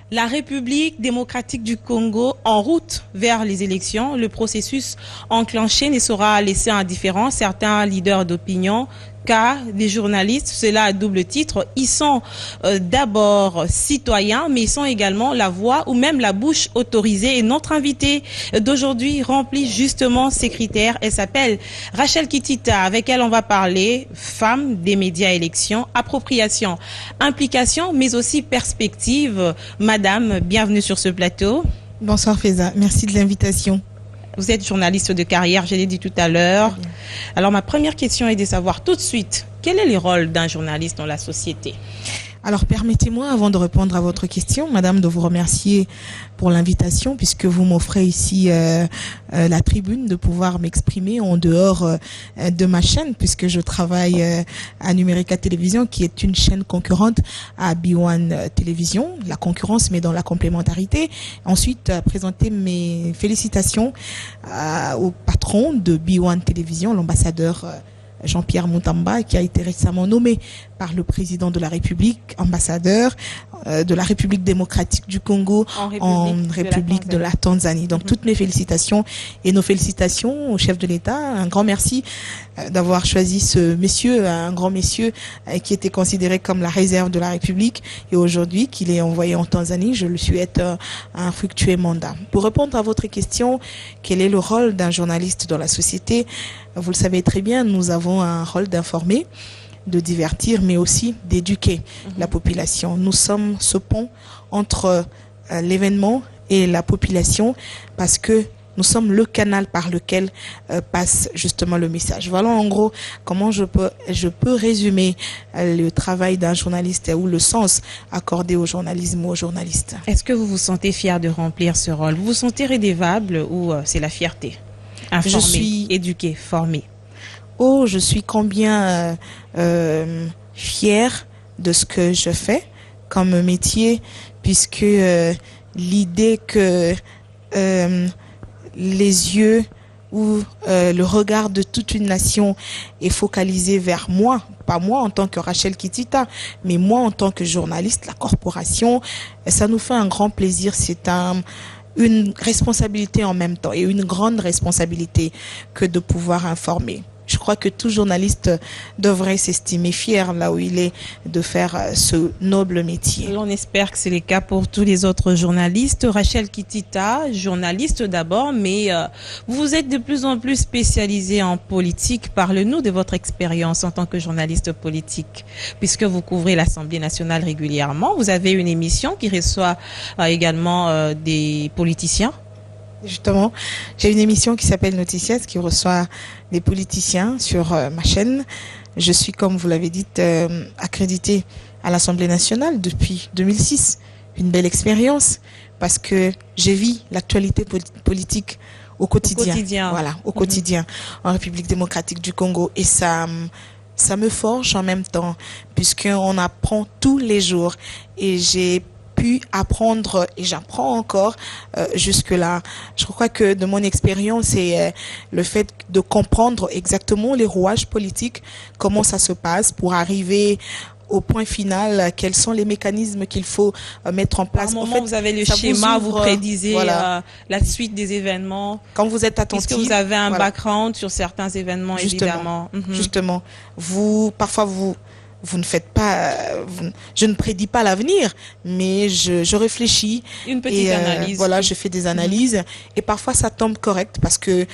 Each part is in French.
La République démocratique du Congo en route vers les élections. Le processus enclenché ne sera laissé indifférent certains leaders d'opinion car les journalistes, cela à double titre, ils sont d'abord citoyens, mais ils sont également la voix ou même la bouche autorisée. Et notre invitée d'aujourd'hui remplit justement ces critères. Elle s'appelle Rachel Kitita, avec elle on va parler femme des médias élections, appropriation, implication, mais aussi perspective. Madame, bienvenue sur ce plateau. Bonsoir Faiza, merci de l'invitation. Vous êtes journaliste de carrière, je l'ai dit tout à l'heure. Alors ma première question est de savoir tout de suite, quel est le rôle d'un journaliste dans la société? Alors permettez-moi, avant de répondre à votre question, madame, de vous remercier pour l'invitation, puisque vous m'offrez ici la tribune de pouvoir m'exprimer en dehors de ma chaîne, puisque je travaille à Numérica Télévision, qui est une chaîne concurrente à B1 Télévision, la concurrence mais dans la complémentarité. Ensuite, présenter mes félicitations au patron de B1 Télévision, l'ambassadeur Jean-Pierre Moutamba, qui a été récemment nommé par le président de la République, ambassadeur de la République démocratique du Congo en République de la Tanzanie. Donc toutes mes félicitations et nos félicitations au chef de l'État. Un grand merci d'avoir choisi ce monsieur, un grand monsieur qui était considéré comme la réserve de la République et aujourd'hui qu'il est envoyé en Tanzanie. Je lui souhaite un fructueux mandat. Pour répondre à votre question, quel est le rôle d'un journaliste dans la société? Vous le savez très bien, nous avons un rôle d'informer, de divertir, mais aussi d'éduquer la population. Nous sommes ce pont entre l'événement et la population parce que nous sommes le canal par lequel passe justement le message. Voilà en gros comment je peux résumer le travail d'un journaliste ou le sens accordé au journalisme ou aux journalistes. Est-ce que vous vous sentez fier de remplir ce rôle? Vous vous sentez rédévable ou c'est la fierté? Informer, éduquer, former. Oh, je suis combien fière de ce que je fais comme métier, puisque l'idée que les yeux ou le regard de toute une nation est focalisé vers moi, pas moi en tant que Rachel Kitita, mais moi en tant que journaliste, la corporation, ça nous fait un grand plaisir. C'est une responsabilité en même temps et une grande responsabilité que de pouvoir informer. Je crois que tout journaliste devrait s'estimer fier là où il est de faire ce noble métier. On espère que c'est le cas pour tous les autres journalistes. Rachel Kitita, journaliste d'abord, mais vous êtes de plus en plus spécialisée en politique. Parlez-nous de votre expérience en tant que journaliste politique, puisque vous couvrez l'Assemblée nationale régulièrement. Vous avez une émission qui reçoit également des politiciens. Justement, j'ai une émission qui s'appelle Noticias qui reçoit des politiciens sur ma chaîne. Je suis, comme vous l'avez dit, accréditée à l'Assemblée nationale depuis 2006. Une belle expérience parce que j'ai vu l'actualité politique au quotidien. Voilà, au quotidien en République démocratique du Congo. Et ça me forge en même temps puisqu'on apprend tous les jours. Et j'ai pu apprendre et j'apprends encore jusque-là. Je crois que de mon expérience, c'est le fait de comprendre exactement les rouages politiques, comment ça se passe pour arriver au point final, quels sont les mécanismes qu'il faut mettre en place. Par moment, vous avez le schéma, vous prédisez la suite des événements. Quand vous êtes attentif. Puisque vous avez un background sur certains événements, évidemment. Justement. Parfois, vous ne faites pas, je ne prédis pas l'avenir, mais je réfléchis. Une petite analyse. Voilà, je fais des analyses et parfois ça tombe correct parce que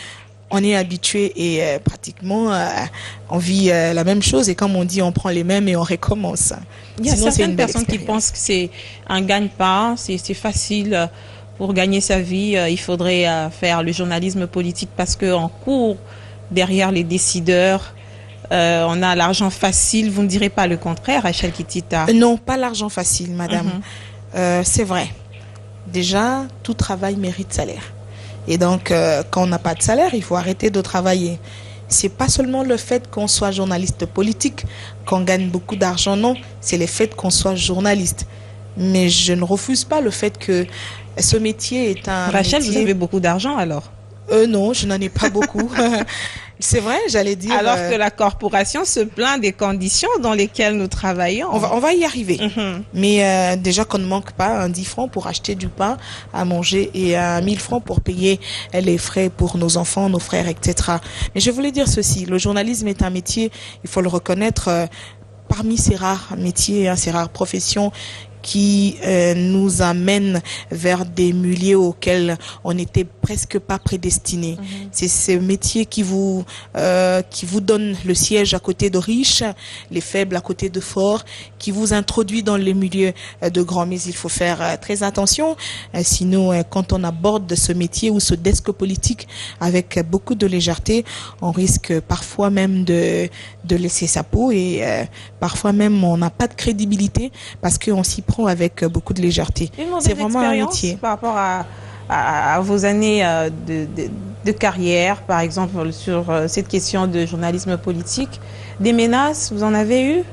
on est habitué et pratiquement on vit la même chose et comme on dit, on prend les mêmes et on recommence. Il y a certaines personnes qui pensent que c'est un gagne-pain, c'est facile. Pour gagner sa vie, il faudrait faire le journalisme politique parce qu'en cours, derrière les décideurs, on a l'argent facile. Vous ne direz pas le contraire, Rachel Kitita? Non, pas l'argent facile, madame. C'est vrai. Déjà, tout travail mérite salaire. Et donc, quand on n'a pas de salaire, il faut arrêter de travailler. C'est pas seulement le fait qu'on soit journaliste politique, qu'on gagne beaucoup d'argent, non. C'est le fait qu'on soit journaliste. Mais je ne refuse pas le fait que ce métier est un Rachel, métier... vous avez beaucoup d'argent alors? Non, je n'en ai pas beaucoup. C'est vrai, j'allais dire. Alors que la corporation se plaint des conditions dans lesquelles nous travaillons. On va y arriver. Mais déjà qu'on ne manque pas 10 francs pour acheter du pain à manger et 1000 francs pour payer les frais pour nos enfants, nos frères, etc. Mais je voulais dire ceci, le journalisme est un métier, il faut le reconnaître, parmi ces rares métiers, ces rares professions qui nous amène vers des milieux auxquels on n'était presque pas prédestinés. C'est ce métier qui vous donne le siège à côté de riches, les faibles à côté de forts, qui vous introduit dans les milieux de grands. Mais il faut faire très attention, sinon quand on aborde ce métier ou ce desk politique avec beaucoup de légèreté, on risque parfois même de laisser sa peau et parfois même on n'a pas de crédibilité parce qu'on s'y prend avec beaucoup de légèreté. C'est vraiment un métier. Par rapport à vos années de carrière, par exemple, sur cette question de journalisme politique, des menaces, vous en avez eu?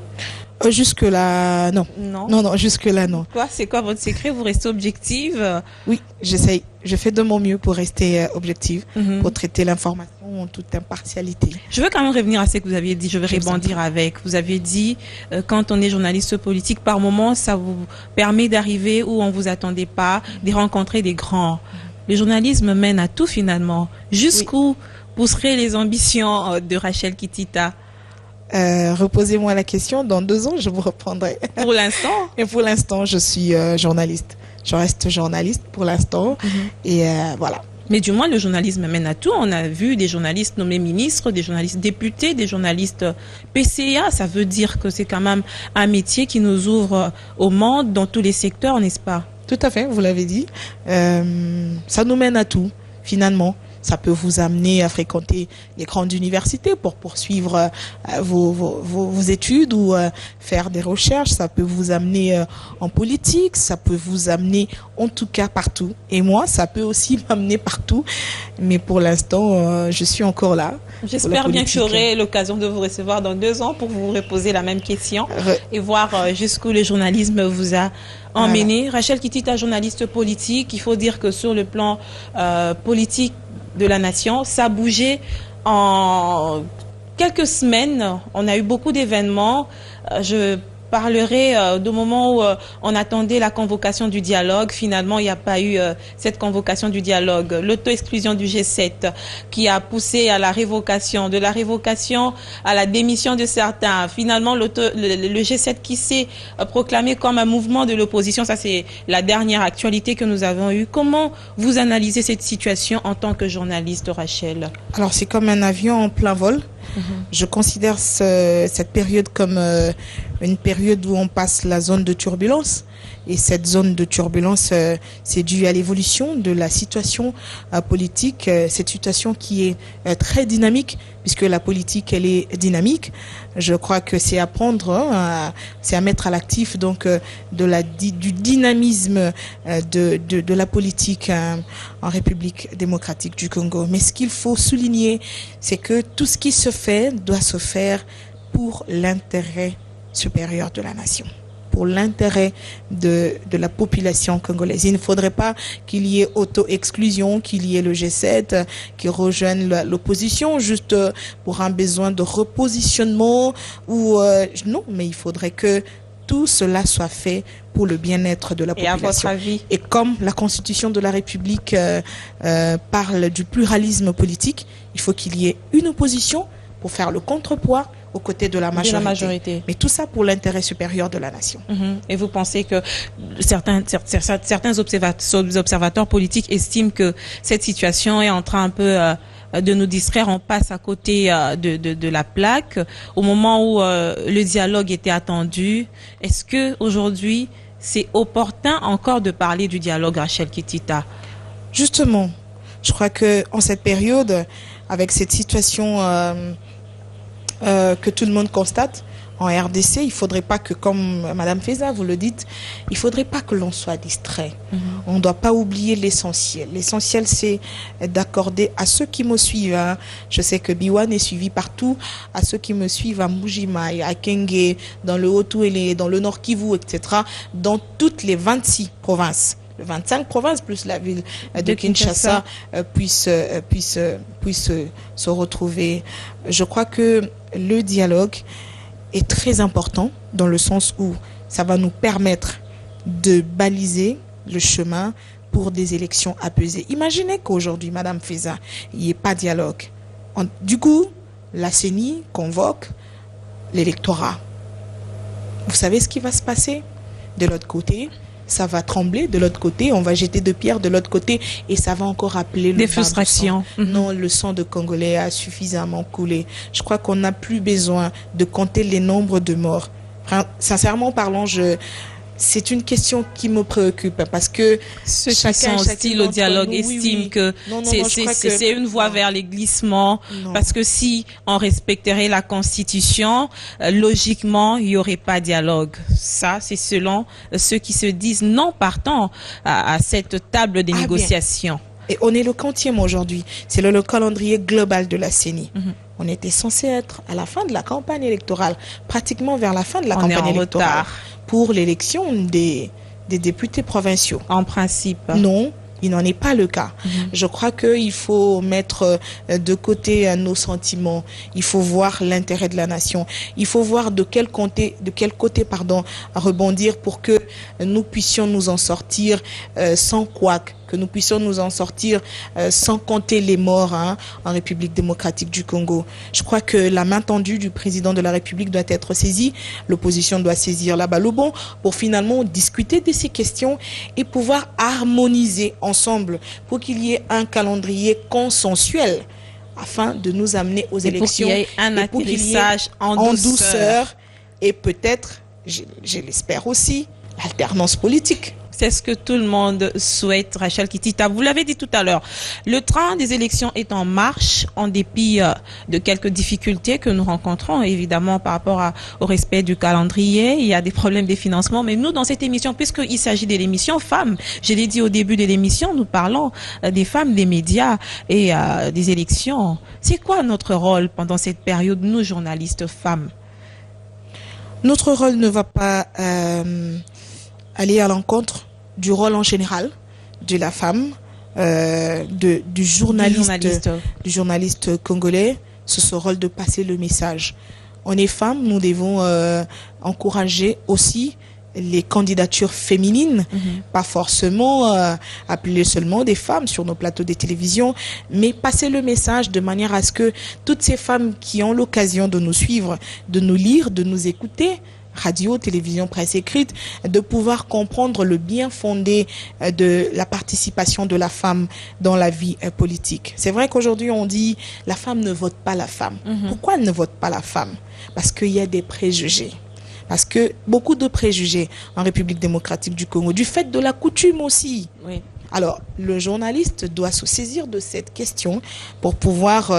Jusque-là, non. Non, jusque-là, non. C'est quoi votre secret? Vous restez objective? Oui, j'essaye. Je fais de mon mieux pour rester objective, pour traiter l'information en toute impartialité. Je veux quand même revenir à ce que vous aviez dit. Je vais rebondir avec. Vous avez dit, quand on est journaliste politique, par moment, ça vous permet d'arriver où on vous attendait pas, de rencontrer des grands. Le journalisme mène à tout finalement. Jusqu'où pousseraient les ambitions de Rachel Kitita? Reposez-moi la question, dans 2 ans, je vous reprendrai. Pour l'instant? Et pour l'instant, je suis journaliste. Je reste journaliste pour l'instant. Et voilà. Mais du moins, le journalisme mène à tout. On a vu des journalistes nommés ministres, des journalistes députés, des journalistes PCA. Ça veut dire que c'est quand même un métier qui nous ouvre au monde dans tous les secteurs, n'est-ce pas? Tout à fait, vous l'avez dit. Ça nous mène à tout, finalement. Ça peut vous amener à fréquenter les grandes universités pour poursuivre vos études ou faire des recherches. Ça peut vous amener en politique, ça peut vous amener en tout cas partout. Et moi, ça peut aussi m'amener partout. Mais pour l'instant, je suis encore là. J'espère bien que j'aurai l'occasion de vous recevoir dans 2 ans pour vous reposer la même question et voir jusqu'où le journalisme vous a emmené. Rachel Kitita, journaliste politique. Il faut dire que sur le plan politique de la nation, ça a bougé en quelques semaines. On a eu beaucoup d'événements. Je parlerai du moment où on attendait la convocation du dialogue. Finalement, il n'y a pas eu cette convocation du dialogue. L'auto-exclusion du G7 qui a poussé à la révocation, de la révocation à la démission de certains. Finalement, le G7 qui s'est proclamé comme un mouvement de l'opposition. Ça, c'est la dernière actualité que nous avons eue. Comment vous analysez cette situation en tant que journaliste, Rachel? Alors, c'est comme un avion en plein vol. Je considère cette période comme une période où on passe la zone de turbulence. Et cette zone de turbulence, c'est dû à l'évolution de la situation politique, cette situation qui est très dynamique, puisque la politique, elle est dynamique. Je crois que c'est à prendre, c'est à mettre à l'actif donc du dynamisme de la politique en République démocratique du Congo. Mais ce qu'il faut souligner, c'est que tout ce qui se fait doit se faire pour l'intérêt supérieur de la nation, pour l'intérêt de la population congolaise. Il ne faudrait pas qu'il y ait auto-exclusion, qu'il y ait le G7 qui rejoigne l'opposition juste pour un besoin de repositionnement ou non, mais il faudrait que tout cela soit fait pour le bien-être de la population. Et à votre avis? Et comme la Constitution de la République parle du pluralisme politique, il faut qu'il y ait une opposition pour faire le contrepoids aux côtés de la majorité. Mais tout ça pour l'intérêt supérieur de la nation. Et vous pensez que certains observateurs politiques estiment que cette situation est en train un peu de nous distraire, on passe à côté de la plaque au moment où le dialogue était attendu? Est-ce que aujourd'hui c'est opportun encore de parler du dialogue, Rachel Kitita? Justement, je crois que en cette période, avec cette situation que tout le monde constate en RDC, il faudrait pas que, comme Madame Feza, vous le dites, il faudrait pas que l'on soit distrait. On ne doit pas oublier l'essentiel. L'essentiel, c'est d'accorder à ceux qui me suivent. Je sais que Biwan est suivi partout. À ceux qui me suivent à Mujimai, à Kenge, dans le Haut-Touélé, dans le Nord Kivu, etc., dans toutes les 26 provinces. 25 provinces plus la ville de Kinshasa puissent se retrouver. Je crois que le dialogue est très important dans le sens où ça va nous permettre de baliser le chemin pour des élections apaisées. Imaginez qu'aujourd'hui, Madame Feza, il n'y ait pas de dialogue. Du coup, la CENI convoque l'électorat. Vous savez ce qui va se passer? De l'autre côté, ça va trembler. De l'autre côté, on va jeter de pierres. De l'autre côté, et ça va encore appeler des frustrations. Non, le sang de Congolais a suffisamment coulé. Je crois qu'on n'a plus besoin de compter les nombres de morts. Enfin, sincèrement parlant, c'est une question qui me préoccupe parce que ceux qui sont hostiles au dialogue estiment que c'est une voie vers les glissements. Parce que si on respecterait la Constitution, logiquement, il n'y aurait pas de dialogue. Ça, c'est selon ceux qui se disent non partant à cette table des négociations. Et on est le 40e aujourd'hui. C'est le calendrier global de la CENI. On était censé être à la fin de la campagne électorale, pratiquement vers la fin de la campagne électorale, pour l'élection des députés provinciaux. En principe. Non, il n'en est pas le cas. Je crois qu'il faut mettre de côté nos sentiments. Il faut voir l'intérêt de la nation. Il faut voir de quel côté rebondir pour que nous puissions nous en sortir sans couac, que nous puissions nous en sortir sans compter les morts en République démocratique du Congo. Je crois que la main tendue du président de la République doit être saisie. L'opposition doit saisir la balle au bon pour finalement discuter de ces questions et pouvoir harmoniser ensemble pour qu'il y ait un calendrier consensuel afin de nous amener aux élections. Pour qu'il y ait un atterrissage en douceur et peut-être, je l'espère aussi, l'alternance politique. C'est ce que tout le monde souhaite, Rachel Kitita. Vous l'avez dit tout à l'heure, le train des élections est en marche en dépit de quelques difficultés que nous rencontrons, évidemment, par rapport au respect du calendrier. Il y a des problèmes de financement, mais nous, dans cette émission, puisqu'il s'agit de l'émission Femmes, je l'ai dit au début de l'émission, nous parlons des femmes, des médias et des élections. C'est quoi notre rôle pendant cette période, nous, journalistes femmes? Notre rôle ne va pas aller à l'encontre du rôle en général de la femme, du journaliste congolais. C'est ce rôle de passer le message. On est femmes, nous devons encourager aussi les candidatures féminines, pas forcément appeler seulement des femmes sur nos plateaux de télévision, mais passer le message de manière à ce que toutes ces femmes qui ont l'occasion de nous suivre, de nous lire, de nous écouter, radio, télévision, presse écrite, de pouvoir comprendre le bien fondé de la participation de la femme dans la vie politique. C'est vrai qu'aujourd'hui on dit la femme ne vote pas la femme. Pourquoi elle ne vote pas la femme? Parce qu'il y a des préjugés. Parce que beaucoup de préjugés en République démocratique du Congo, du fait de la coutume aussi. Oui. Alors, le journaliste doit se saisir de cette question pour pouvoir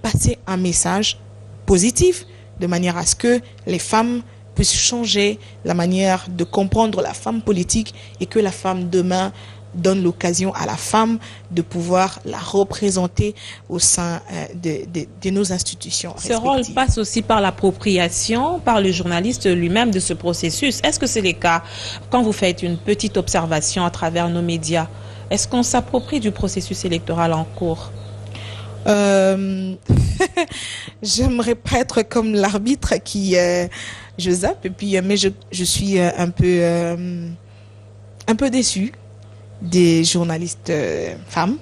passer un message positif, de manière à ce que les femmes puissent changer la manière de comprendre la femme politique et que la femme demain donne l'occasion à la femme de pouvoir la représenter au sein de nos institutions. Ce rôle passe aussi par l'appropriation, par le journaliste lui-même de ce processus. Est-ce que c'est le cas quand vous faites une petite observation à travers nos médias? Est-ce qu'on s'approprie du processus électoral en cours? J'aimerais pas être comme l'arbitre qui je zappe et puis mais je suis un peu déçue des journalistes femmes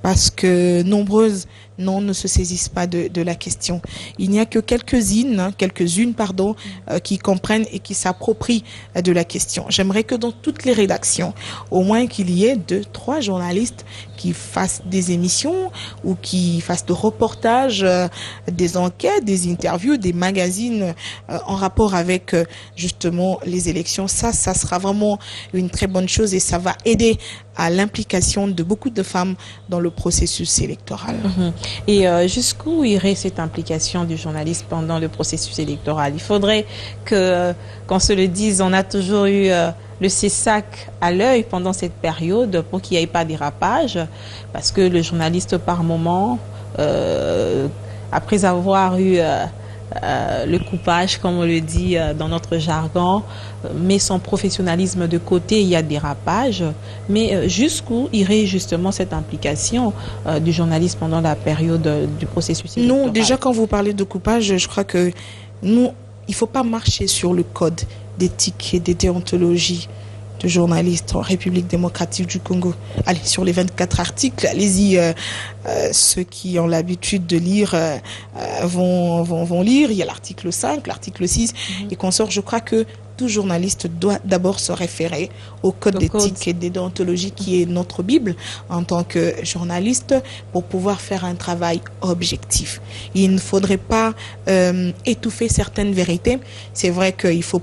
parce que nombreuses ne se saisissent pas de la question. Il n'y a que quelques-unes qui comprennent et qui s'approprient de la question. J'aimerais que dans toutes les rédactions, au moins qu'il y ait 2-3 journalistes qui fassent des émissions ou qui fassent des reportages, des enquêtes, des interviews, des magazines en rapport avec justement les élections. Ça sera vraiment une très bonne chose et ça va aider à l'implication de beaucoup de femmes dans le processus électoral. Et jusqu'où irait cette implication du journaliste pendant le processus électoral? Il faudrait qu'on se le dise, on a toujours eu le CESAC à l'œil pendant cette période pour qu'il n'y ait pas de dérapage, parce que le journaliste par moment, après avoir eu le coupage, comme on le dit dans notre jargon, met son professionnalisme de côté, il y a dérapage. Mais jusqu'où irait justement cette implication du journaliste pendant la période du processus électoral? Non, déjà quand vous parlez de coupage, je crois que nous, il ne faut pas marcher sur le code d'éthique et de déontologie de journalistes en République démocratique du Congo. Allez, sur les 24 articles, allez-y, ceux qui ont l'habitude de lire vont lire. Il y a l'article 5, l'article 6 et consorts. Je crois que tout journaliste doit d'abord se référer au code d'éthique et de déontologie qui est notre Bible en tant que journaliste pour pouvoir faire un travail objectif. Il ne faudrait pas étouffer certaines vérités. C'est vrai qu'il faut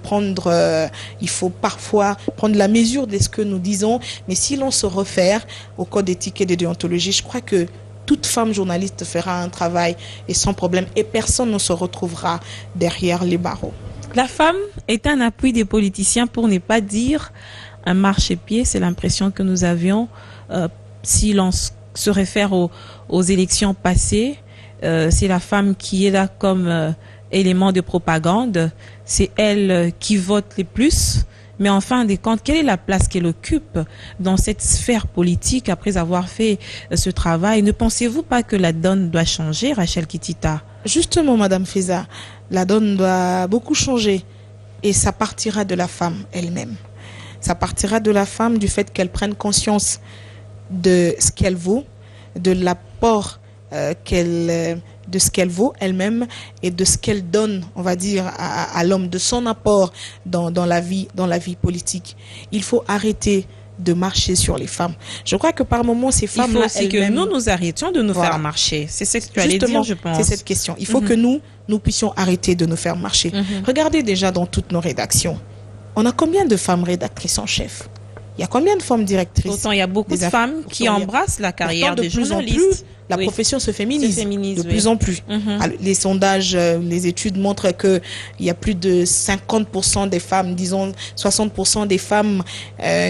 il faut parfois prendre la mesure de ce que nous disons, mais si l'on se réfère au code d'éthique et de déontologie, je crois que toute femme journaliste fera un travail et sans problème et personne ne se retrouvera derrière les barreaux. La femme est un appui des politiciens, pour ne pas dire un marchepied. C'est l'impression que nous avions si l'on se réfère aux élections passées. C'est la femme qui est là comme élément de propagande. C'est elle qui vote les plus. Mais en fin de compte, quelle est la place qu'elle occupe dans cette sphère politique après avoir fait ce travail? Ne pensez-vous pas que la donne doit changer, Rachel Kitita? Justement, Madame Feza, la donne doit beaucoup changer et ça partira de la femme elle-même. Ça partira de la femme du fait qu'elle prenne conscience de ce qu'elle vaut, de l'apport de ce qu'elle vaut elle-même et de ce qu'elle donne, on va dire, à l'homme, de son apport dans la vie politique. Il faut arrêter de marcher sur les femmes. Je crois que par moments, ces femmes-là, il faut aussi que nous arrêtions de nous faire marcher. C'est ce que tu allais dire, je pense. C'est cette question. Il faut que nous puissions arrêter de nous faire marcher. Regardez déjà dans toutes nos rédactions. On a combien de femmes rédactrices en chef? Il y a combien de femmes directrices? Pourtant, il y a beaucoup de femmes qui embrassent la carrière de journaliste. La profession se féminise de plus en plus. Les sondages, les études montrent qu'il y a plus de 50% des femmes, disons 60% des femmes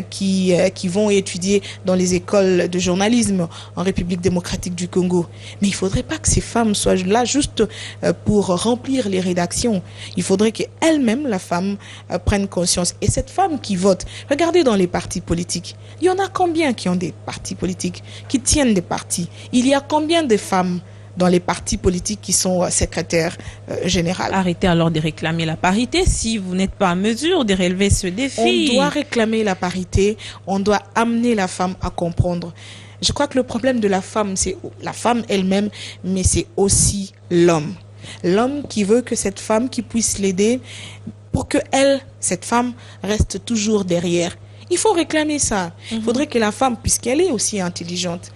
qui vont étudier dans les écoles de journalisme en République démocratique du Congo. Mais il ne faudrait pas que ces femmes soient là juste pour remplir les rédactions. Il faudrait qu'elle-même, la femme, prenne conscience. Et cette femme qui vote, regardez dans les partis politiques. Il y en a combien qui ont des partis politiques, qui tiennent des partis? Il y a combien de femmes dans les partis politiques qui sont secrétaires générales? Arrêtez alors de réclamer la parité si vous n'êtes pas en mesure de relever ce défi. On doit réclamer la parité, on doit amener la femme à comprendre. Je crois que le problème de la femme, c'est la femme elle-même, mais c'est aussi l'homme. L'homme qui veut que cette femme qui puisse l'aider pour que elle, cette femme, reste toujours derrière. Il faut réclamer ça. Il faudrait que la femme, puisqu'elle est aussi intelligente,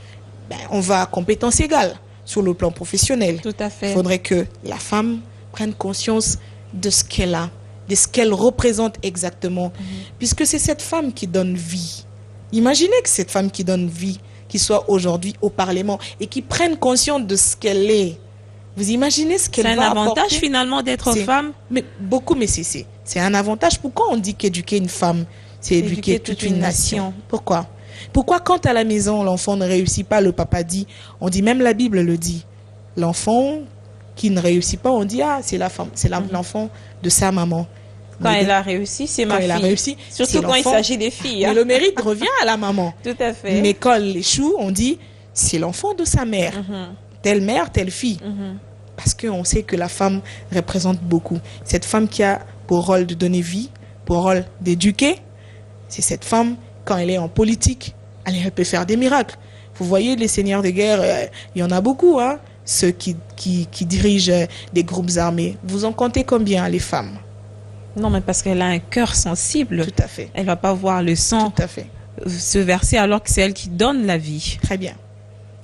on va à compétences égales sur le plan professionnel. Tout à fait. Il faudrait que la femme prenne conscience de ce qu'elle a, de ce qu'elle représente exactement, puisque c'est cette femme qui donne vie. Imaginez que cette femme qui donne vie, qui soit aujourd'hui au Parlement et qui prenne conscience de ce qu'elle est. Vous imaginez ce qu'elle va apporter? C'est un avantage finalement d'être femme? Mais c'est un avantage. Pourquoi on dit qu'éduquer une femme, c'est éduquer toute une nation? Pourquoi quand à la maison, l'enfant ne réussit pas, le papa dit, on dit, même la Bible le dit, l'enfant qui ne réussit pas, on dit, c'est la femme, c'est l'enfant de sa maman. Quand elle a réussi, c'est ma fille. Surtout quand il s'agit des filles. Mais le mérite revient à la maman. Tout à fait. Mais quand elle échoue, on dit, c'est l'enfant de sa mère. Telle mère, telle fille. Parce qu'on sait que la femme représente beaucoup. Cette femme qui a pour rôle de donner vie, pour rôle d'éduquer, c'est cette femme, quand elle est en politique, elle peut faire des miracles. Vous voyez, les seigneurs de guerre, il y en a beaucoup, hein, ceux qui dirigent des groupes armés. Vous en comptez combien, les femmes? Non, mais parce qu'elle a un cœur sensible. Tout à fait. Elle ne va pas voir le sang se verser alors que c'est elle qui donne la vie. Très bien.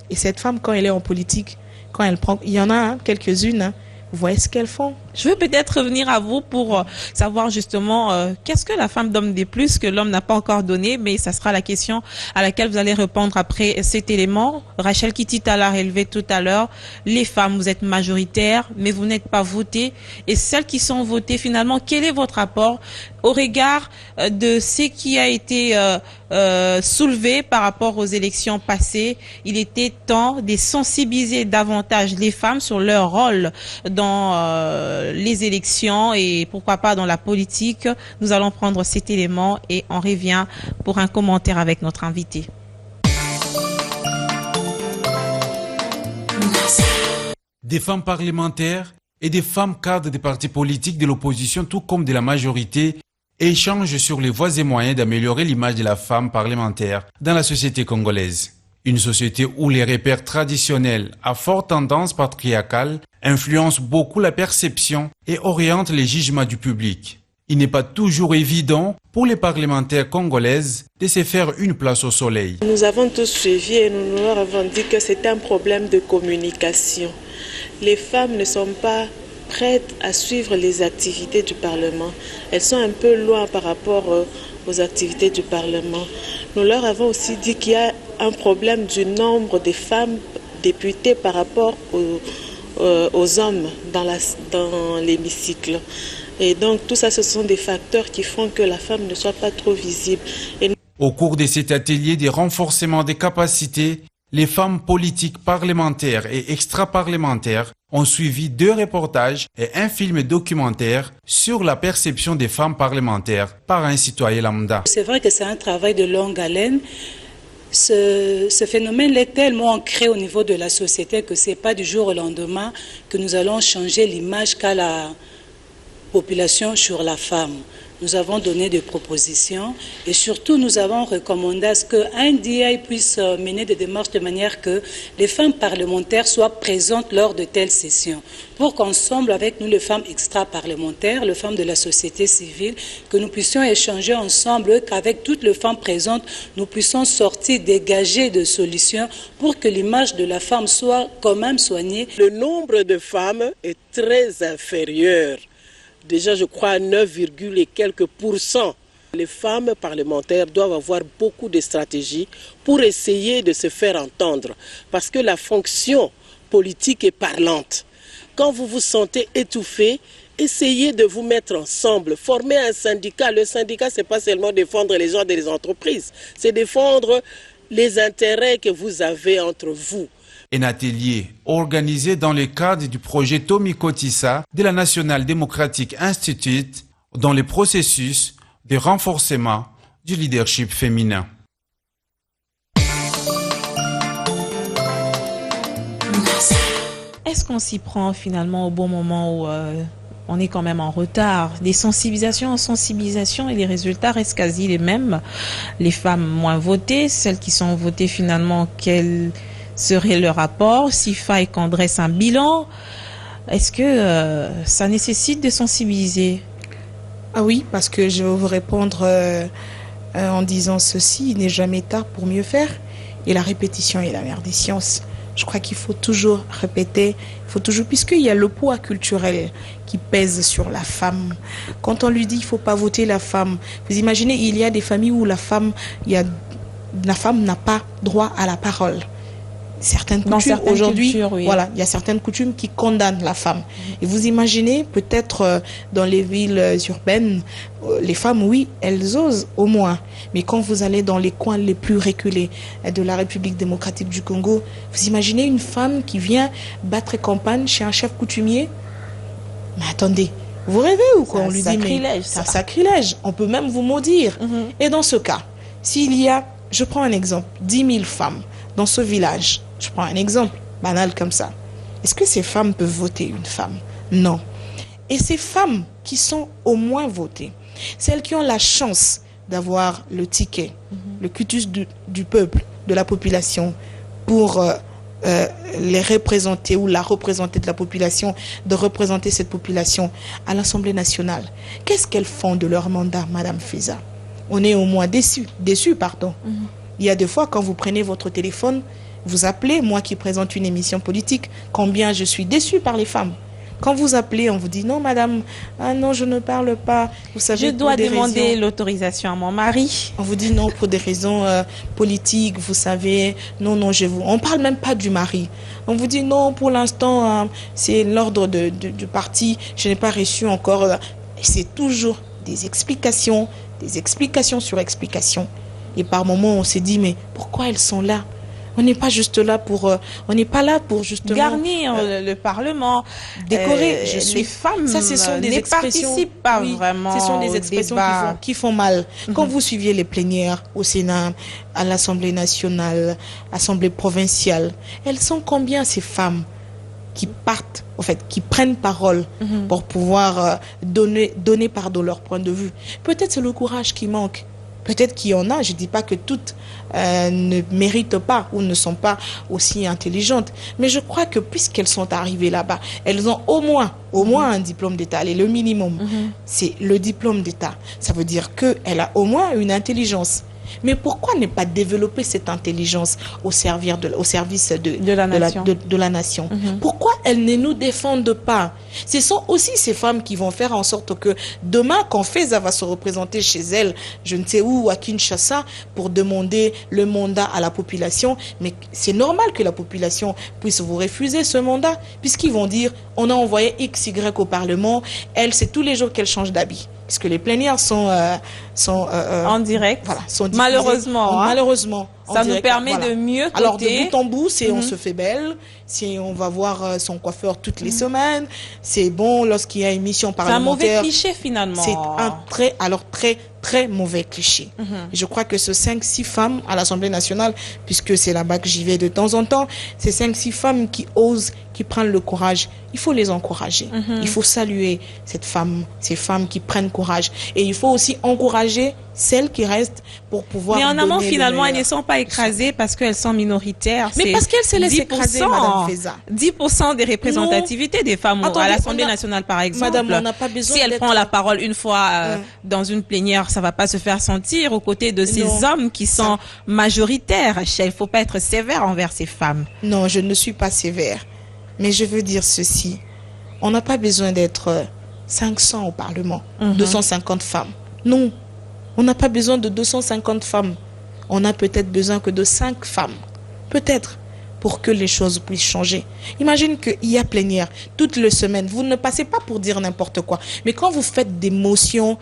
Et cette femme, quand elle est en politique, quand elle prend... Il y en a quelques-unes, vous voyez ce qu'elles font? Je veux peut-être revenir à vous pour savoir justement qu'est-ce que la femme donne de plus que l'homme n'a pas encore donné, mais ça sera la question à laquelle vous allez répondre après cet élément. Rachel Kitita l'a relevé tout à l'heure. Les femmes, vous êtes majoritaires, mais vous n'êtes pas votées. Et celles qui sont votées, finalement, quel est votre rapport au regard de ce qui a été soulevé par rapport aux élections passées? Il était temps de sensibiliser davantage les femmes sur leur rôle dans les élections et pourquoi pas dans la politique. Nous allons prendre cet élément et on revient pour un commentaire avec notre invité. Des femmes parlementaires et des femmes cadres des partis politiques de l'opposition, tout comme de la majorité, échangent sur les voies et moyens d'améliorer l'image de la femme parlementaire dans la société congolaise. Une société où les repères traditionnels à forte tendance patriarcale influencent beaucoup la perception et orientent les jugements du public. Il n'est pas toujours évident pour les parlementaires congolaises de se faire une place au soleil. Nous avons tous suivi et nous leur avons dit que c'est un problème de communication. Les femmes ne sont pas prêtes à suivre les activités du Parlement. Elles sont un peu loin par rapport aux activités du Parlement. Nous leur avons aussi dit qu'il y a un problème du nombre de femmes députées par rapport aux hommes dans l'hémicycle. Et donc tout ça, ce sont des facteurs qui font que la femme ne soit pas trop visible. Au cours de cet atelier de renforcement des capacités, les femmes politiques parlementaires et extra-parlementaires ont suivi 2 reportages et un film documentaire sur la perception des femmes parlementaires par un citoyen lambda. C'est vrai que c'est un travail de longue haleine. Ce phénomène est tellement ancré au niveau de la société que ce n'est pas du jour au lendemain que nous allons changer l'image qu'a la population sur la femme. Nous avons donné des propositions et surtout nous avons recommandé à ce qu'un DI puisse mener des démarches de manière que les femmes parlementaires soient présentes lors de telles sessions. Pour qu'ensemble avec nous, les femmes extra-parlementaires, les femmes de la société civile, que nous puissions échanger ensemble, qu'avec toutes les femmes présentes, nous puissions sortir, dégager de solutions pour que l'image de la femme soit quand même soignée. Le nombre de femmes est très inférieur. Déjà, je crois à 9, et quelques %. Les femmes parlementaires doivent avoir beaucoup de stratégies pour essayer de se faire entendre. Parce que la fonction politique est parlante. Quand vous vous sentez étouffé, essayez de vous mettre ensemble. Formez un syndicat. Le syndicat, ce n'est pas seulement défendre les gens des entreprises. C'est défendre les intérêts que vous avez entre vous. Un atelier organisé dans le cadre du projet Tommy Kotissa de la National Democratic Institute dans le processus de renforcement du leadership féminin. Est-ce qu'on s'y prend finalement au bon moment où on est quand même en retard? Des sensibilisations en sensibilisation et les résultats restent quasi les mêmes. Les femmes moins votées, celles qui sont votées finalement, quel serait le rapport? S'il faille qu'on dresse un bilan, est-ce que ça nécessite de sensibiliser? Ah oui, parce que je vais vous répondre en disant ceci, il n'est jamais tard pour mieux faire. Et la répétition est la mère des sciences. Je crois qu'il faut toujours répéter, puisqu'il y a le poids culturel qui pèse sur la femme. Quand on lui dit qu'il ne faut pas voter la femme, vous imaginez, il y a des familles où la femme n'a pas droit à la parole. Certaines coutumes aujourd'hui, oui. Voilà, il y a certaines coutumes qui condamnent la femme. Et vous imaginez, peut-être dans les villes urbaines, les femmes, oui, elles osent au moins. Mais quand vous allez dans les coins les plus reculés de la République démocratique du Congo, vous imaginez une femme qui vient battre campagne chez un chef coutumier? Mais attendez, vous rêvez ou quoi? On lui dit, mais c'est un sacrilège. On peut même vous maudire. Et dans ce cas, s'il y a, je prends un exemple, 10 000 femmes dans ce village, je prends un exemple banal comme ça. Est-ce que ces femmes peuvent voter une femme? Non. Et ces femmes qui sont au moins votées, celles qui ont la chance d'avoir le ticket, le quitus du peuple, de la population, pour les représenter ou la représenter de la population, de représenter cette population à l'Assemblée nationale. Qu'est-ce qu'elles font de leur mandat, Madame Fiza? On est au moins déçus. Il y a des fois, quand vous prenez votre téléphone, vous appelez, moi qui présente une émission politique, combien je suis déçue par les femmes. Quand vous appelez, on vous dit non, madame, ah non, je ne parle pas. Vous savez, je dois demander l'autorisation à mon mari. On vous dit non pour des raisons politiques, vous savez. Non, on ne parle même pas du mari. On vous dit non, pour l'instant, c'est l'ordre du parti, je n'ai pas reçu encore. C'est toujours des explications sur explications. Et par moments, on s'est dit, mais pourquoi elles sont là? On n'est pas juste là pour, on n'est pas là pour justement garnir le Parlement, décorer. Les femmes, ça, ce sont des expressions, participent pas vraiment. Ce sont des expressions qui font mal. Quand vous suiviez les plénières au Sénat, à l'Assemblée nationale, Assemblée provinciale, elles sont combien ces femmes qui partent, en fait, qui prennent parole pour pouvoir donner pardon leur point de vue. Peut-être c'est le courage qui manque. Peut-être qu'il y en a, je ne dis pas que toutes ne méritent pas ou ne sont pas aussi intelligentes. Mais je crois que puisqu'elles sont arrivées là-bas, elles ont au moins un diplôme d'État. Allez, le minimum, c'est le diplôme d'État. Ça veut dire qu'elle a au moins une intelligence. Mais pourquoi ne pas développer cette intelligence au service de la nation? Pourquoi elles ne nous défendent pas? Ce sont aussi ces femmes qui vont faire en sorte que demain, quand Feza va se représenter chez elle, je ne sais où, à Kinshasa, pour demander le mandat à la population, mais c'est normal que la population puisse vous refuser ce mandat, puisqu'ils vont dire, on a envoyé XY au Parlement, elle, c'est tous les jours qu'elle change d'habit. Puisque les plénières sont en direct. Voilà, sont malheureusement. Malheureusement. Ça nous permet de mieux coter. Alors, de bout en bout, c'est on se fait belle, si on va voir son coiffeur toutes les semaines, c'est bon lorsqu'il y a une mission parlementaire. C'est un mauvais cliché, finalement. C'est un très mauvais cliché. Je crois que ce 5-6 femmes à l'Assemblée nationale, puisque c'est là-bas que j'y vais de temps en temps, ces 5-6 femmes qui osent, qui prennent le courage, il faut les encourager. Il faut saluer ces femmes qui prennent courage. Et il faut aussi encourager celles qui restent pour pouvoir. Mais en amont, finalement, elles ne sont pas écrasées parce qu'elles sont minoritaires. Mais parce qu'elles se laissent écraser, Madame Feza. 10% des représentativités des femmes à l'Assemblée nationale, par exemple. Madame, on n'a pas besoin. Si elle prend la parole une fois dans une plénière, ça ne va pas se faire sentir aux côtés de ces hommes qui sont majoritaires. Il ne faut pas être sévère envers ces femmes. Non, je ne suis pas sévère. Mais je veux dire ceci. On n'a pas besoin d'être 500 au Parlement, 250 femmes. Non, on n'a pas besoin de 250 femmes. On a peut-être besoin que de 5 femmes. Peut-être, pour que les choses puissent changer. Imagine qu'il y a plénière toutes les semaines. Vous ne passez pas pour dire n'importe quoi. Mais quand vous faites des motions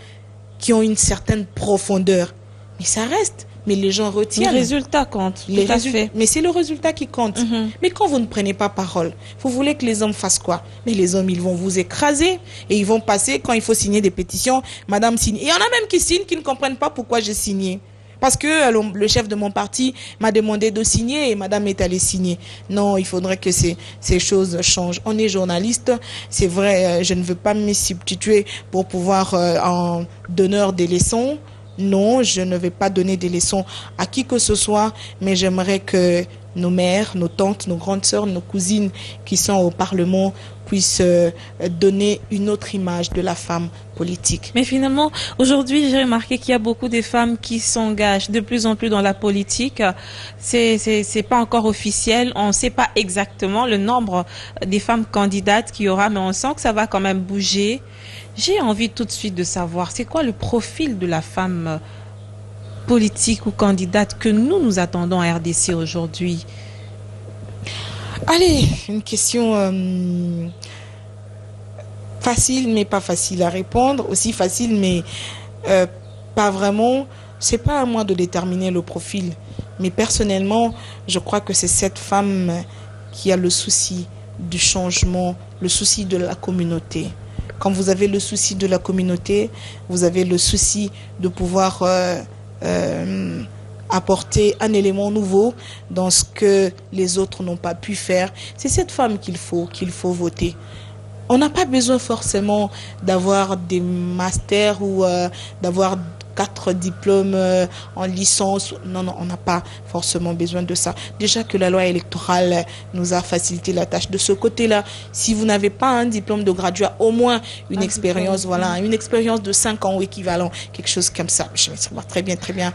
qui ont une certaine profondeur, mais ça reste. Mais les gens retiennent. Les résultats comptent. Mais c'est le résultat qui compte. Mais quand vous ne prenez pas parole, vous voulez que les hommes fassent quoi? Mais les hommes, ils vont vous écraser et ils vont passer quand il faut signer des pétitions. Madame signe. Et il y en a même qui signent, qui ne comprennent pas pourquoi j'ai signé. Parce que le chef de mon parti m'a demandé de signer et madame est allée signer. Non, il faudrait que ces choses changent. On est journaliste, c'est vrai, je ne veux pas me substituer pour pouvoir en donneur des leçons. Non, je ne vais pas donner des leçons à qui que ce soit, mais j'aimerais que nos mères, nos tantes, nos grandes sœurs, nos cousines qui sont au Parlement puissent donner une autre image de la femme politique. Mais finalement, aujourd'hui, j'ai remarqué qu'il y a beaucoup de femmes qui s'engagent de plus en plus dans la politique. C'est pas encore officiel. On ne sait pas exactement le nombre des femmes candidates qu'il y aura, mais on sent que ça va quand même bouger. J'ai envie tout de suite de savoir, c'est quoi le profil de la femme politique ou candidate que nous attendons à RDC aujourd'hui? Allez, une question facile, mais pas facile à répondre. Aussi facile, mais pas vraiment. C'est pas à moi de déterminer le profil. Mais personnellement, je crois que c'est cette femme qui a le souci du changement, le souci de la communauté. Quand vous avez le souci de la communauté, vous avez le souci de pouvoir apporter un élément nouveau dans ce que les autres n'ont pas pu faire. C'est cette femme qu'il faut voter. On n'a pas besoin forcément d'avoir des masters ou d'avoir 4 diplômes en licence. Non, on n'a pas forcément besoin de ça. Déjà que la loi électorale nous a facilité la tâche de ce côté-là. Si vous n'avez pas un diplôme de graduat, au moins une expérience, une expérience de 5 ans ou équivalent, quelque chose comme ça. Je sais pas, très bien.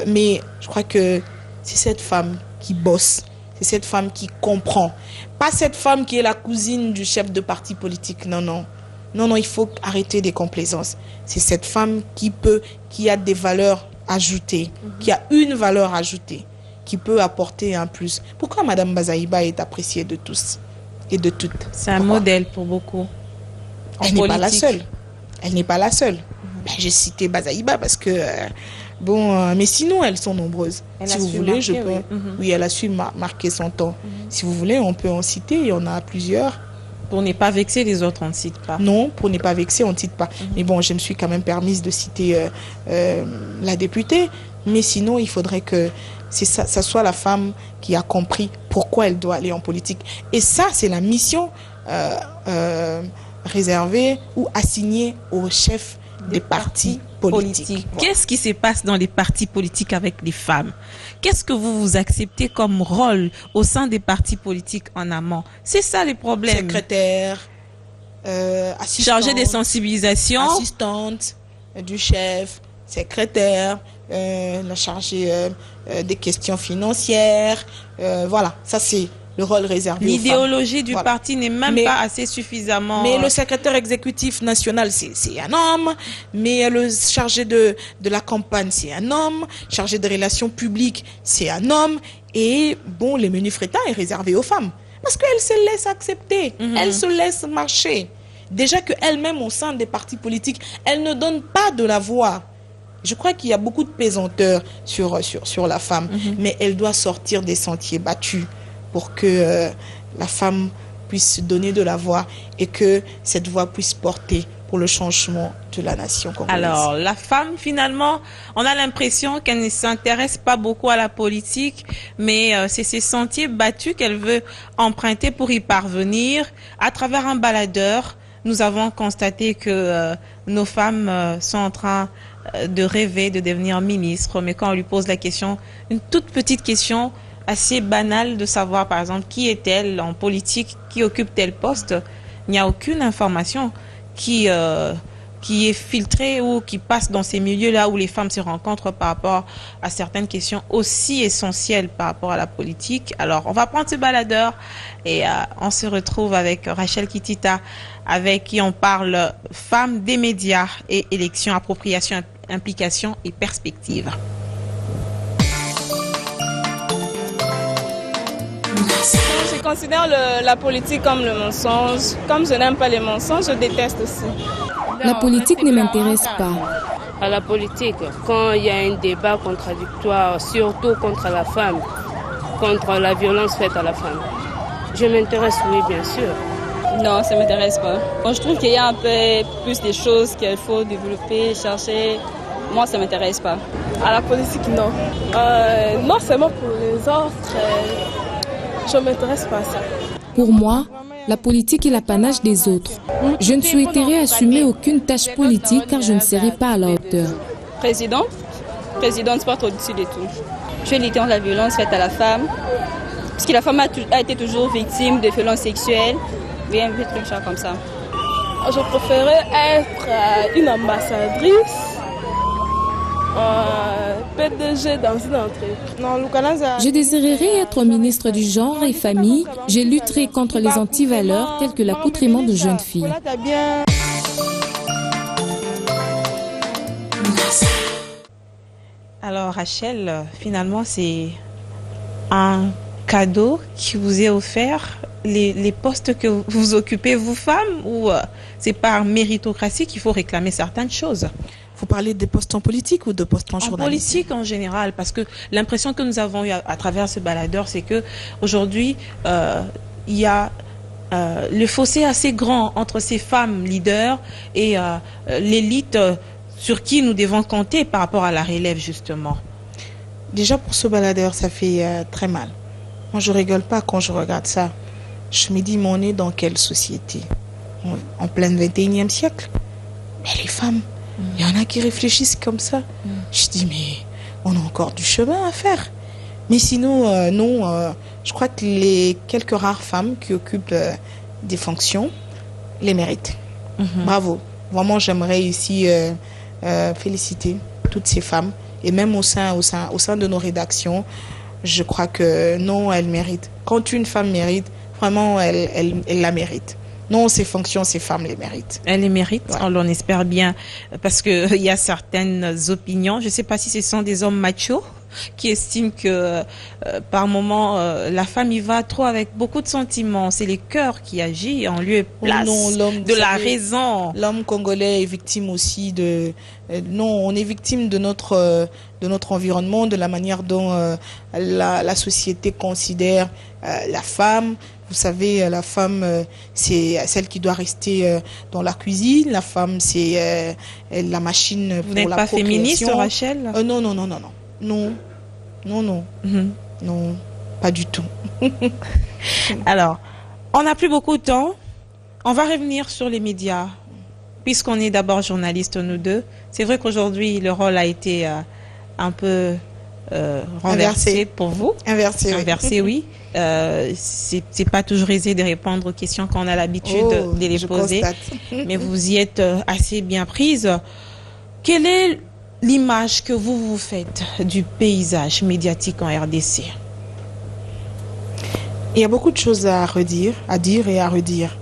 Mais je crois que c'est cette femme qui bosse. C'est cette femme qui comprend. Pas cette femme qui est la cousine du chef de parti politique. Non, il faut arrêter des complaisances. C'est cette femme qui a des valeurs ajoutées, qui a une valeur ajoutée, qui peut apporter un plus. Pourquoi Madame Bazaïba est appréciée de tous et de toutes? C'est un modèle pour beaucoup. Elle n'est pas la seule. J'ai cité Bazaïba parce que Bon, mais sinon, elles sont nombreuses. Si vous voulez, je peux... Oui, oui, elle a su marquer son temps. Si vous voulez, on peut en citer. Il y en a plusieurs. Pour ne pas vexer les autres, on ne cite pas. Non, pour ne pas vexer, on ne cite pas. Mais bon, je me suis quand même permise de citer la députée. Mais sinon, il faudrait que ça soit la femme qui a compris pourquoi elle doit aller en politique. Et ça, c'est la mission réservée ou assignée aux chefs des partis politiques. Qu'est-ce qui se passe dans les partis politiques avec les femmes? Qu'est-ce que vous acceptez comme rôle au sein des partis politiques en amont? C'est ça les problèmes. Secrétaire, assistante, chargée des sensibilisations, assistante du chef, secrétaire, la chargée des questions financières. Voilà, ça c'est le rôle réservé aux femmes. L'idéologie du parti n'est même pas assez suffisamment... Mais le secrétaire exécutif national, c'est un homme. Mais le chargé de la campagne, c'est un homme. Chargé des relations publiques, c'est un homme. Et bon, les menus frétins est réservé aux femmes. Parce qu'elles se laissent accepter. Elles se laissent marcher. Déjà qu'elles-mêmes, au sein des partis politiques, elles ne donnent pas de la voix. Je crois qu'il y a beaucoup de pesanteur sur la femme. Mais elle doit sortir des sentiers battus pour que la femme puisse donner de la voix et que cette voix puisse porter pour le changement de la nation congolaise. Alors, la femme, finalement, on a l'impression qu'elle ne s'intéresse pas beaucoup à la politique, mais c'est ces sentiers battus qu'elle veut emprunter pour y parvenir. À travers un baladeur, nous avons constaté que nos femmes sont en train de rêver de devenir ministre, mais quand on lui pose la question, une toute petite question assez banale de savoir, par exemple, qui est-elle en politique, qui occupe tel poste, il n'y a aucune information qui est filtrée ou qui passe dans ces milieux-là où les femmes se rencontrent par rapport à certaines questions aussi essentielles par rapport à la politique. Alors, on va prendre ce baladeur et on se retrouve avec Rachel Kitita, avec qui on parle femmes des médias et élections, appropriation, implication et perspective. Je considère la politique comme le mensonge. Comme je n'aime pas les mensonges, je déteste aussi. La politique ne m'intéresse pas. À la politique, quand il y a un débat contradictoire, surtout contre la femme, contre la violence faite à la femme, je m'intéresse, oui, bien sûr. Non, ça ne m'intéresse pas. Quand je trouve qu'il y a un peu plus de choses qu'il faut développer, chercher, moi, ça ne m'intéresse pas. À la politique, non. Non seulement pour les autres, je ne m'intéresse pas à ça. Pour moi, la politique est l'apanage des autres. Je ne souhaiterais assumer aucune tâche politique car je ne serai pas à la hauteur. Présidente, c'est pas trop au-dessus de tout. Je vais lutter contre la violence faite à la femme. Parce que la femme a été toujours victime de violences sexuelles. Bien, des trucs comme ça. Je préférais être une ambassadrice. PDG dans une entreprise. Je désirerais être ministre du genre et famille. Je lutterai contre les antivaleurs telles que l'accoutrement de jeunes filles. Alors Rachel, finalement c'est un cadeau qui vous est offert, les postes que vous occupez vous femmes, ou c'est par méritocratie qu'il faut réclamer certaines choses? Vous parlez des postes en politique ou de postes en journalisme? En politique en général, parce que l'impression que nous avons eue à travers ce baladeur, c'est que aujourd'hui il y a le fossé assez grand entre ces femmes leaders et l'élite sur qui nous devons compter par rapport à la relève justement. Déjà pour ce baladeur, ça fait très mal. Moi je rigole pas quand je regarde ça. Je me dis, mais on est dans quelle société? En plein 21e siècle. Mais les femmes, il y en a qui réfléchissent comme ça. Je dis, mais on a encore du chemin à faire. Mais sinon, non, je crois que les quelques rares femmes qui occupent des fonctions les méritent. Bravo. Vraiment, j'aimerais ici féliciter toutes ces femmes. Et même au sein de nos rédactions, je crois que non, elles méritent. Quand une femme mérite, vraiment, elle la mérite. Non, ces fonctions, ces femmes les méritent. Elles les méritent, ouais. On l'en espère bien. Parce qu'il y a certaines opinions, je ne sais pas si ce sont des hommes machos qui estiment que par moment la femme y va trop avec beaucoup de sentiments. C'est les cœurs qui agissent en lieu et place de la raison. L'homme congolais est victime aussi de... non, on est victime de notre environnement, de la manière dont la société considère la femme. Vous savez, la femme, c'est celle qui doit rester dans la cuisine. La femme, c'est la machine pour la procréation. Vous n'êtes pas féministe, Rachel? Non, non, non, non, non. Non, non, non. Non, pas du tout. Alors, on n'a plus beaucoup de temps. On va revenir sur les médias, puisqu'on est d'abord journalistes, nous deux. C'est vrai qu'aujourd'hui, le rôle a été un peu renversé pour vous. Inversé, oui. C'est pas toujours aisé de répondre aux questions quand on a l'habitude de les poser. Mais vous y êtes assez bien prise. Quelle est l'image que vous faites du paysage médiatique en RDC? Il y a beaucoup de choses à dire et à redire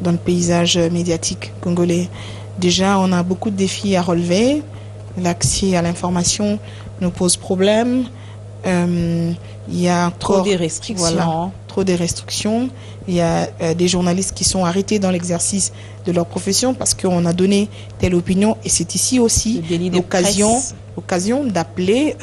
dans le paysage médiatique congolais. Déjà, on a beaucoup de défis à relever. L'accès à l'information nous pose problème. Il y a trop de restrictions. Voilà, trop de restrictions. Il y a des journalistes qui sont arrêtés dans l'exercice de leur profession parce qu'on a donné telle opinion. Et c'est ici aussi l'occasion d'appeler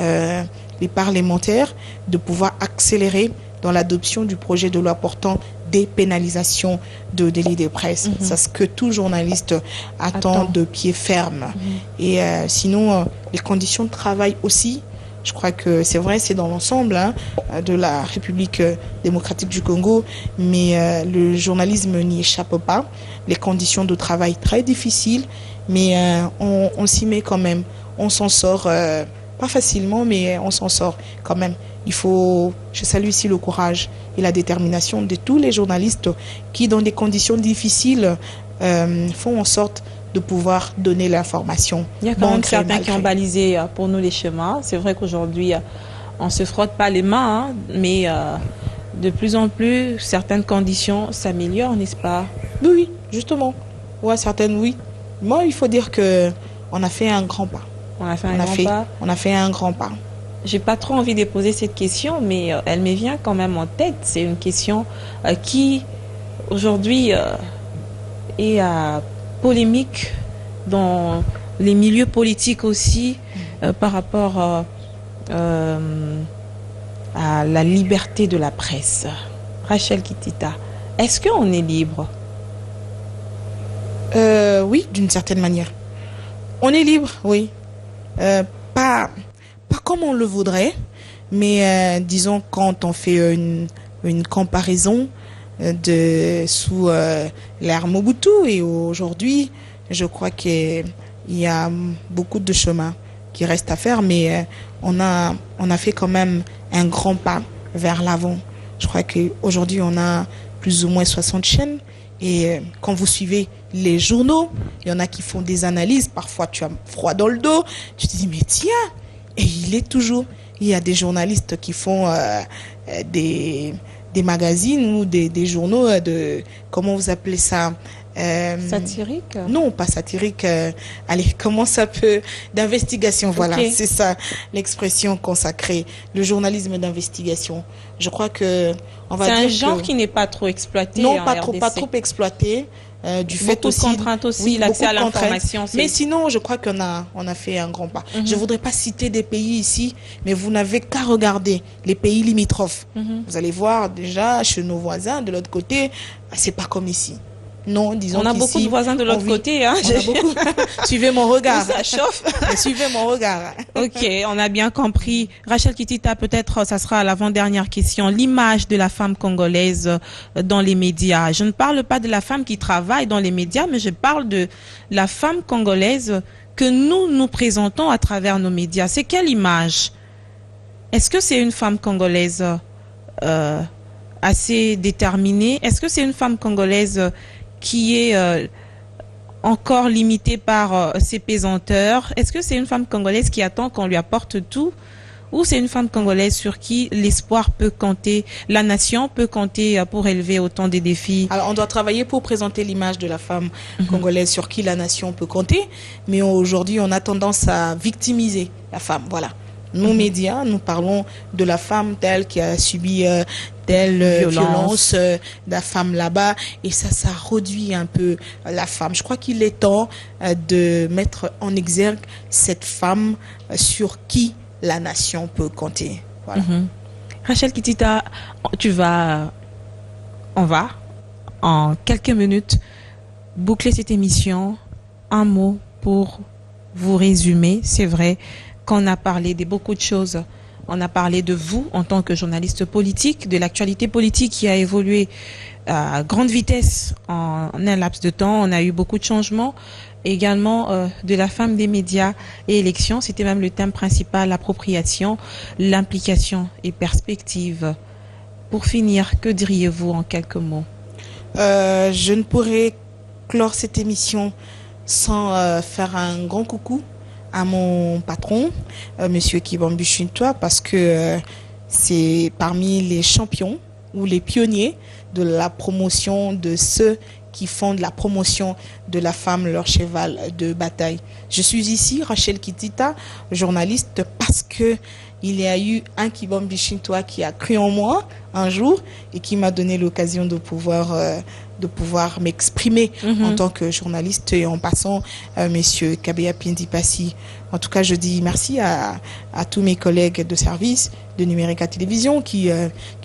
les parlementaires de pouvoir accélérer dans l'adoption du projet de loi portant dépénalisation de délits de presse. C'est ce que tout journaliste attend de pied ferme. Et sinon, les conditions de travail aussi. Je crois que c'est vrai, c'est dans l'ensemble de la République démocratique du Congo, mais le journalisme n'y échappe pas. Les conditions de travail très difficiles, mais on s'y met quand même. On s'en sort, pas facilement, mais on s'en sort quand même. Je salue ici le courage et la détermination de tous les journalistes qui, dans des conditions difficiles, font en sorte de pouvoir donner l'information. Il y a quand même certains qui ont balisé pour nous les chemins. C'est vrai qu'aujourd'hui, on ne se frotte pas les mains, mais de plus en plus, certaines conditions s'améliorent, n'est-ce pas? Oui, justement. Ouais, certaines, oui. Moi, il faut dire qu'on a fait un grand pas. On a fait un grand pas. J'ai pas trop envie de poser cette question, mais elle me vient quand même en tête. C'est une question qui, aujourd'hui, est polémique dans les milieux politiques aussi par rapport à la liberté de la presse. Rachel Kitita, est-ce qu'on est libre? Oui, d'une certaine manière. On est libre, oui. Pas comme on le voudrait, mais disons quand on fait une comparaison sous l'ère Mobutu et aujourd'hui, je crois qu'il y a beaucoup de chemin qui reste à faire, mais on a fait quand même un grand pas vers l'avant. Je crois qu'aujourd'hui, on a plus ou moins 60 chaînes et quand vous suivez les journaux, il y en a qui font des analyses, parfois tu as froid dans le dos, tu te dis mais tiens, et il y a des journalistes qui font des magazines ou des journaux de, comment vous appelez ça, satirique? Non, pas satirique. Allez, comment ça peut... D'investigation, voilà. Okay. C'est ça l'expression consacrée. Le journalisme d'investigation. Je crois que... C'est un genre qui n'est pas trop exploité. Non, pas trop exploité. Du fait beaucoup de contraintes aussi, oui, l'accès à l'information. Mais sinon, je crois qu'on a fait un grand pas. Je ne voudrais pas citer des pays ici, mais vous n'avez qu'à regarder les pays limitrophes. Vous allez voir déjà chez nos voisins de l'autre côté, c'est pas comme ici. Non, disons on a beaucoup de voisins de l'autre côté. Hein. On a beaucoup... Suivez mon regard. Ça chauffe. Suivez mon regard. Ok, on a bien compris. Rachel Kitita, peut-être ça sera l'avant-dernière question. L'image de la femme congolaise dans les médias. Je ne parle pas de la femme qui travaille dans les médias, mais je parle de la femme congolaise que nous présentons à travers nos médias. C'est quelle image? Est-ce que c'est une femme congolaise assez déterminée? Est-ce que c'est une femme congolaise qui est encore limitée par ses pesanteurs? Est-ce que c'est une femme congolaise qui attend qu'on lui apporte tout? Ou c'est une femme congolaise sur qui l'espoir peut compter, la nation peut compter pour élever autant de défis? Alors, on doit travailler pour présenter l'image de la femme congolaise sur qui la nation peut compter. Mais aujourd'hui, on a tendance à victimiser la femme. Voilà. Nos médias, nous parlons de la femme telle qui a subi telle violence, la femme là-bas, et ça réduit un peu la femme. Je crois qu'il est temps de mettre en exergue cette femme sur qui la nation peut compter. Voilà. Rachel Kitita, on va en quelques minutes boucler cette émission. Un mot pour vous résumer. C'est vrai qu'on a parlé de beaucoup de choses. On a parlé de vous en tant que journaliste politique, de l'actualité politique qui a évolué à grande vitesse en un laps de temps. On a eu beaucoup de changements. Également de la femme des médias et élections. C'était même le thème principal, l'appropriation, l'implication et perspective. Pour finir, que diriez-vous en quelques mots? Je ne pourrais clore cette émission sans faire un grand coucou à mon patron, Monsieur Kibambi Chuntois, parce que c'est parmi les champions ou les pionniers de la promotion de ceux qui font de la promotion de la femme, leur cheval de bataille. Je suis ici, Rachel Kitita, journaliste, parce que il y a eu un Kibambi Chuntois qui a cru en moi un jour et qui m'a donné l'occasion de pouvoir m'exprimer en tant que journaliste, et en passant Messieurs Kabeya Piendi-Passi. En tout cas, je dis merci à tous mes collègues de service de Numérica Télévision qui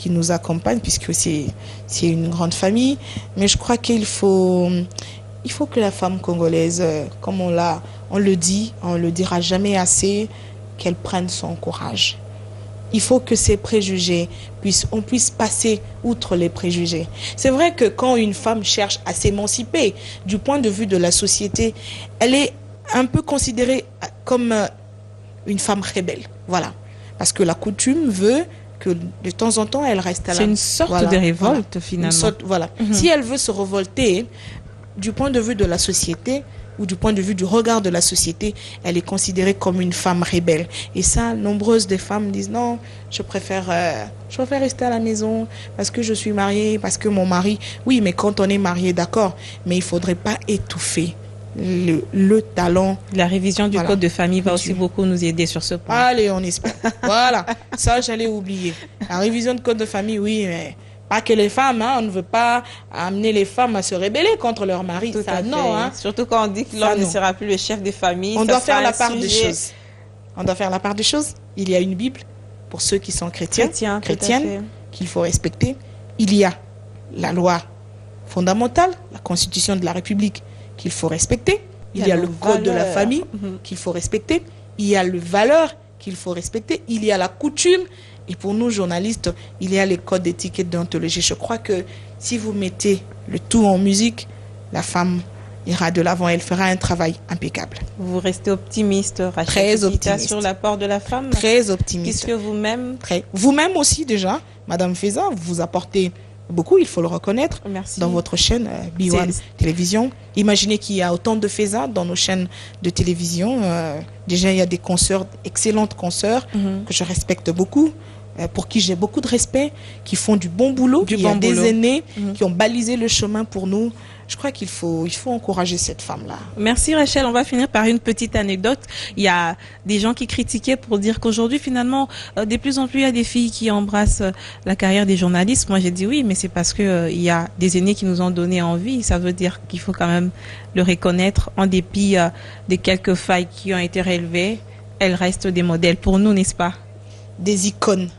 nous accompagnent, puisque c'est une grande famille. Mais je crois qu'il faut que la femme congolaise, comme on le dit, on le dira jamais assez, qu'elle prenne son courage. Il faut que ces préjugés on puisse passer outre les préjugés. C'est vrai que quand une femme cherche à s'émanciper du point de vue de la société, elle est un peu considérée comme une femme rebelle. Voilà. Parce que la coutume veut que de temps en temps, elle reste à la... C'est une sorte de révolte, finalement. Voilà. Si elle veut se révolter du point de vue de la société, ou du point de vue du regard de la société, elle est considérée comme une femme rebelle. Et ça, nombreuses des femmes disent non, je préfère rester à la maison parce que je suis mariée, parce que mon mari... Oui, mais quand on est marié, d'accord, mais il ne faudrait pas étouffer le talent. La révision du code de famille va aussi beaucoup nous aider sur ce point. Allez, on espère. Voilà, ça j'allais oublier. La révision du code de famille, oui, mais... Pas que les femmes, on ne veut pas amener les femmes à se rebeller contre leur mari. Tout ça, à fait. non. Surtout quand on dit que l'homme ne sera plus le chef des familles. On doit faire la part des choses. On doit faire la part des choses. Il y a une Bible pour ceux qui sont chrétiennes, qu'il faut respecter. Il y a la loi fondamentale, la Constitution de la République, qu'il faut respecter. Il y a le code de la famille qu'il faut respecter. Il y a les valeurs qu'il faut respecter. Il y a la coutume. Et pour nous, journalistes, il y a les codes d'éthique et de déontologie. Je crois que si vous mettez le tout en musique, la femme ira de l'avant. Elle fera un travail impeccable. Vous restez optimiste, Rachel. Très optimiste. Sur l'apport de la femme. Très optimiste. Puisque vous-même... Vous-même aussi, déjà, Madame Feza, vous apportez beaucoup, il faut le reconnaître. Merci. Dans votre chaîne B1 Télévision. Imaginez qu'il y a autant de Feza dans nos chaînes de télévision. Déjà, il y a des consoeurs, excellentes consoeurs, que je respecte beaucoup, pour qui j'ai beaucoup de respect, qui font du bon boulot. Il y a des aînés qui ont balisé le chemin pour nous. Je crois qu'il faut encourager cette femme-là. Merci Rachel. On va finir par une petite anecdote. Il y a des gens qui critiquaient pour dire qu'aujourd'hui, finalement, de plus en plus, il y a des filles qui embrassent la carrière des journalistes. Moi, j'ai dit oui, mais c'est parce que il y a des aînés qui nous ont donné envie. Ça veut dire qu'il faut quand même le reconnaître, en dépit des quelques failles qui ont été relevées. Elles restent des modèles pour nous, n'est-ce pas? Des icônes.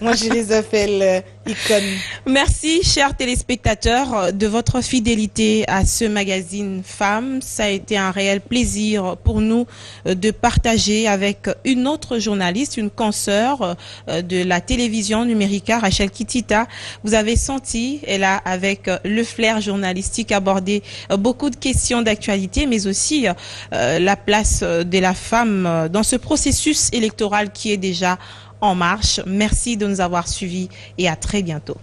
Moi, je les appelle icônes. Merci, chers téléspectateurs, de votre fidélité à ce magazine Femmes. Ça a été un réel plaisir pour nous de partager avec une autre journaliste, une consoeur de la télévision Numérica, Rachel Kitita. Vous avez senti, elle a, avec le flair journalistique, abordé beaucoup de questions d'actualité, mais aussi la place de la femme dans ce processus électoral qui est déjà en marche. Merci de nous avoir suivis et à très bientôt.